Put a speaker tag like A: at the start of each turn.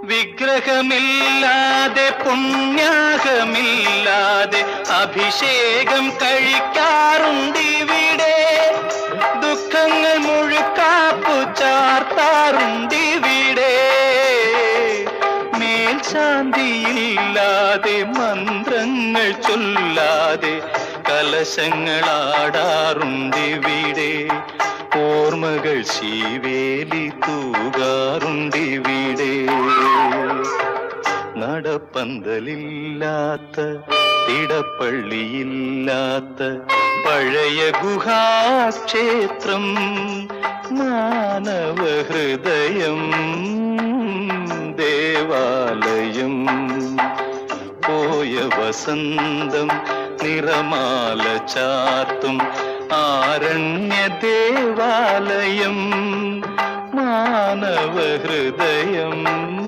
A: വിഗ്രഹമില്ലാതെ പുണ്യാഹമില്ലാതെ അഭിഷേകം കഴിക്കാറുണ്ടിവിടെ. ദുഃഖങ്ങൾ മുഴുക്കാപ്പു ചാർത്താറുണ്ടിവിടെ. മേൽശാന്തിയില്ലാതെ മന്ത്രങ്ങൾ ചൊല്ലാതെ കലശങ്ങളാടാറുണ്ടിവിടെ. ഓർമ്മകൾ ശീവേലി തൂകാറുണ്ടിവിടെ. നടപ്പന്തലില്ലാത്ത തിടപ്പള്ളിയില്ലാത്ത പഴയ ഗുഹാക്ഷേത്രം മാനവഹൃദയം ദേവാലയം. പോയ വസന്തം നിറമാല ചാർത്തും ആരണ്യ ദേവാലയം മാനവഹൃദയം.